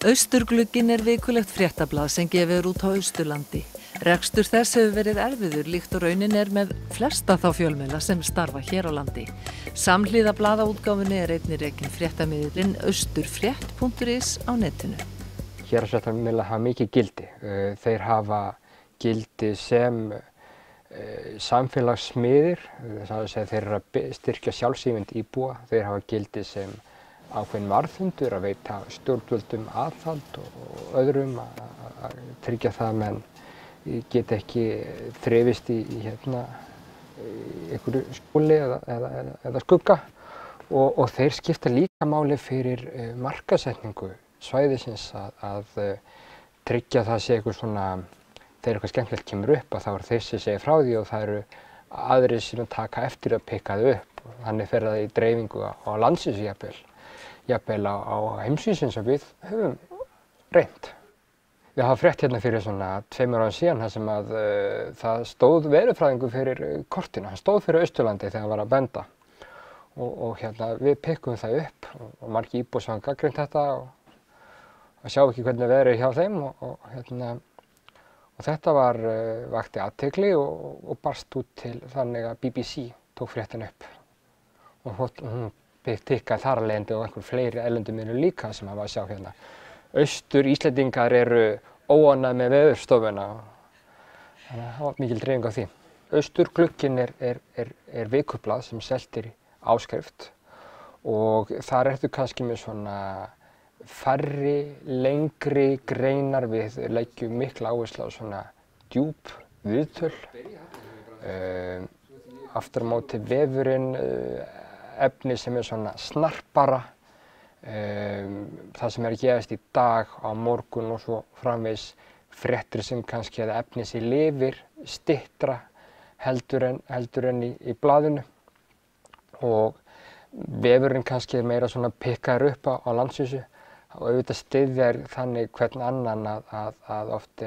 Austurglugginn vikulegt fréttablað sem gefið út á Austurlandi. Rekstur þess hefur verið erfiður líkt og raunin með flesta þá fjölmiðla sem starfa hér á landi. Samhliða blaðaútgáfunni einnig rekinn fréttamiðillinn austurfrétt.is á netinu. Héraðsfréttamiðlar hafa mikið gildi. Þeir hafa gildi sem samfélagssmiðir, þeir eru að styrkja sjálfsímynd íbúa, þeir hafa gildi sem ákveðin varðhundur að veita stjórnvöldum aðhald og öðrum að tryggja það að menn geta ekki þrifist í einhverju skóli eða skugga og þeir skipta líka máli fyrir markaðssetningu svæðisins að tryggja það sé eitthvað svona þegar eitthvað skemmtilegt kemur upp að þá eru þeir sem segja frá því og það eru aðrir sem taka eftir að pikka þau upp og þannig fer það í dreifingu á landsvísu jafnvel á heimsvísu sem við höfum reynt. Við hafa frétt hérna fyrir svona 2 árum síðan þar sem að það stóð veðurfræðingur fyrir kortinu, hann stóð fyrir Austurlandi þegar hann var að benda og við pikkum það upp og margir íbúar sem gagnrýnt þetta og sjá ekki hvernig veðrið hjá þeim og þetta vakti athygli og barst út til þannig að BBC tók fréttina upp og hún tikkaði þar af leiðandi og einhver fleiri erlendum miðlum líka sem hafa að sjá hérna. Íslendingar eru óánægðir með veðurstofuna þannig að það var mikil dreifing á því. Austurglugginn er vikublað sem selt í áskrift og þar ertu kannski með svona færri, lengri greinar við leggjum mikla áherslu á svona djúp viðtöl. Aftur á móti vefurinn efni sem er svona snarpara. Það sem að gerast í dag, á morgun og svo framvegis fréttir sem kannski eða efni sem lifir styttra heldur en í blaðinu og vefurinn kannski meira svona pikkaður upp á landsvísu og auðvitað styðjar þannig hvern annan að oft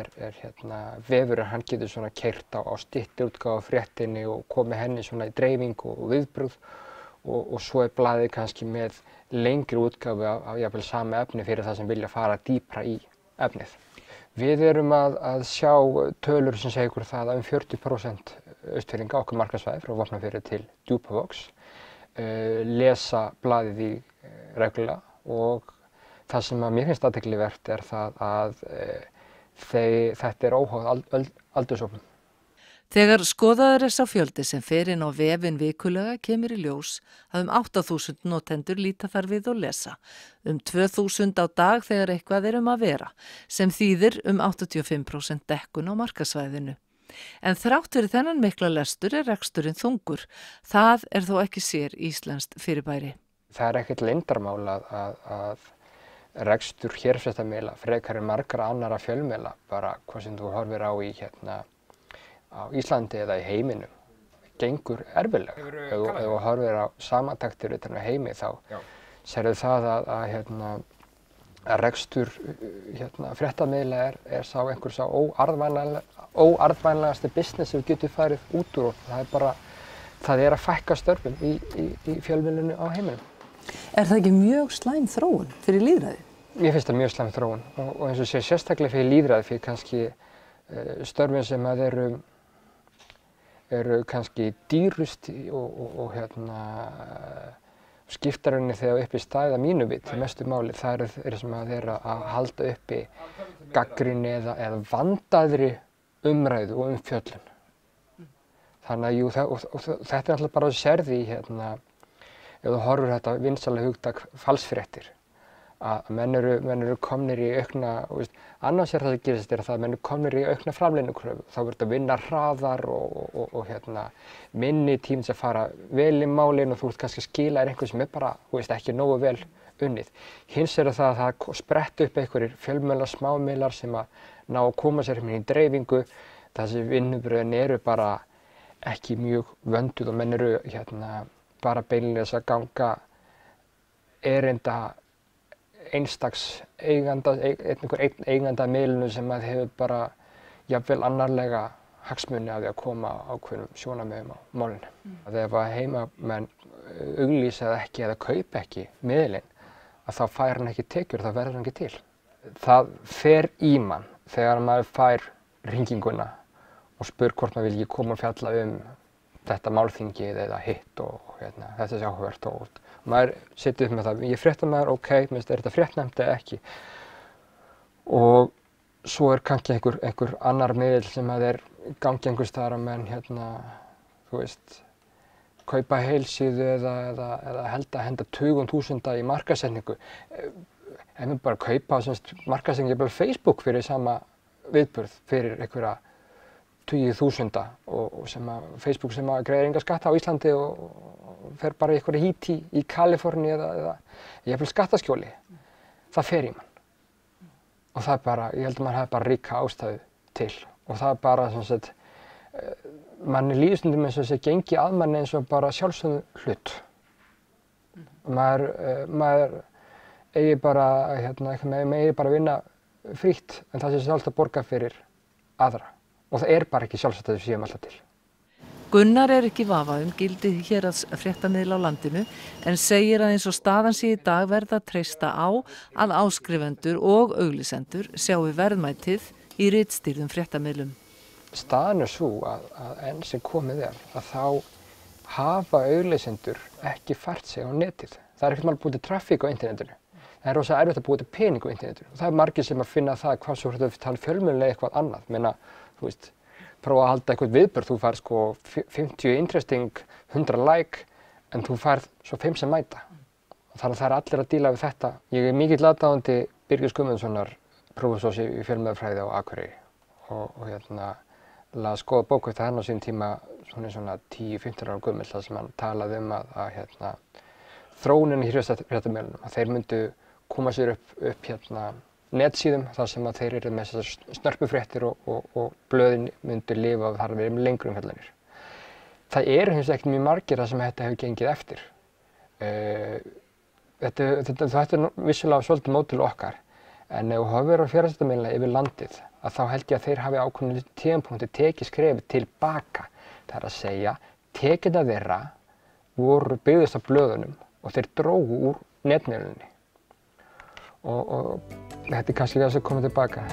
vefurinn hann getur svona keyrt á styttri útgáfu af fréttinni og komið henni svona í dreifingu og viðbrögð og svo blaðið kannski með lengri útgáfu af jafnvel sama efni fyrir það sem vilja fara dýpra í efnið. Við erum að sjá tölur sem segja ykkur það að 40% Austfirðinga okkar markaðssvæði frá Vopnafirði til Djúpavogs lesa blaðið í reglulega og það sem að mér finnst athyglisvert er það að þetta er óháð aldurshópum. Þegar skoðaður sá fjöldi sem fer inn á vefinn vikulega kemur í ljós að 8.000 notendur líta þar við og lesa, 2.000 á dag þegar eitthvað er að vera, sem þýðir 85% dekkun á markaðssvæðinu. En þrátt fyrir þennan mikla lestur reksturinn þungur. Það þó ekki sér íslenskt fyrirbæri. Það er ekkert leyndarmál að rekstur héraðsfréttamiðla frekar en margra annarra fjölmiðla, bara hvað sem þú horfir á á Íslandi eða í heiminum, gengur erfiðlega. Ef þú horfir á samantektir utan á heimi þá sérðu það að rekstur fréttamiðla sá einhver óarðvænlegasti business sem við getum farið út úr og það að fækka störfum í fjölmiðlunum á heiminum. Er það ekki mjög slæm þróun fyrir lýðræði? Mér finnst það mjög slæm þróun og eins og sé sérstaklega fyrir lýðræði fyrir kannski störfin sem að eru kannski dýrust og skiptarunni þegar uppi staðið að mínu viti mestu máli. Það eru sem að halda uppi gagnrýni eða vandaðri umræðu og umfjöllun. Þannig að þetta alltaf bara sérði ef þú horfir þetta vinsæla hugtak falsfréttir. Að menn eru komnir í aukna, annars það að gerist það að menn eru komnir í aukna framleiðnikröfu. Þá verður þetta að vinna hraðar og minni tími að fara vel í málin og þú ert kannski að skila einhver sem bara ekki nógu vel unnið. Hins það að það spretta upp einhverjir fjölmiðlar, smámiðlar sem að ná að koma sér í dreifingu. Þessi vinnubröðin eru bara ekki mjög vönduð og menn eru bara beinlega að ganga erinda einstaks eiganda miðlunum sem að hefur bara jafnvel annarlega hagsmuni af því að koma ákveðnum sjónarmiðum á málinu. Ef að heimamenn auglýsa ekki eða kaupa ekki miðlinn, að þá fær hann ekki tekjur, þá verður hann ekki til. það fer í mann þegar maður fær hringinguna og spyr hvort maður vil ekki koma og fjalla þetta málþingið eða hitt og þetta sé áhugavert og maður situr upp með það, ég fréttamaður, ok, minnst þetta fréttnæmt eða ekki. Og svo kannski einhver annar miðill sem að gangi einhvers staðar að menn þú veist, kaupa heilsíðu eða henda tugum þúsunda í markaðssetningu. Ef við bara kaupa markaðssetningu bara Facebook fyrir sama viðburð fyrir einhverja tugi þúsunda og Facebook sem greiðir enga skatta á Íslandi og fer bara í einhverja híti í Kaliforníu eða jafnvel skattaskjóli. Það fer í mann. Og það bara, ég held að maður hafi bara ríka ástæðu til. Og það bara, manni líður stundum eins og þessi gengi að manni eins og bara sjálfsögðu hlut. Maður eigi bara, maður eigi bara að vinna frítt, en það sé sjálft að borga fyrir aðra. Og það bara ekki sjálfsagt að við séum alltaf til. Gunnar ekki í vafa gildi héraðsfréttamiðla á landinu en segir að eins og staðan sé í dag verða að treysta á að áskrifendur og auglýsendur sjáu verðmætið í ritstýrðum fréttamiðlum. Staðan svo að enn sem komið að þá hafa auglýsendur ekki fært sig á netið. Það ekkert mál búið til traffík á internetinu. Það rosa erfitt að búið til pening á internetinu. Og það margir sem að finna það hvað svo að tala fjölmiðla eitthvað annað. Þú veist, prófa að halda eitthvað viðburð, þú færð 50 interesting, 100 like, en þú færð svo 5 sem mæta. Þannig að það allir að díla við þetta. Ég mikill aðdáandi Birgis Guðmundssonar, prófessors í fjölmiðlafræði á Akureyri og las góða bók eftir hann á sínum tíma, svona 10-15 ára gömul, þar sem hann talaði að þróunin í fréttamiðlunum, að þeir myndu koma sér upp netsíðum þar sem að þeir eru með þessar snörpufréttir og blöðin myndu lifa og þar verið með lengri umfjallanir. Það hins vegar ekki mjög margir þar sem þetta hefur gengið eftir. Þetta vissulega svolítið mótil okkar, en ef þú horfir á fjarskiptamiðla yfir landið, að þá held ég að þeir hafi ákveðnum tímapunkti tekið skrefið tilbaka. Það að segja, tekjurnar þeirra voru byggðust af blöðunum og þeir drógu úr netmiðlunni. Og þetta kannski þess að koma tilbaka.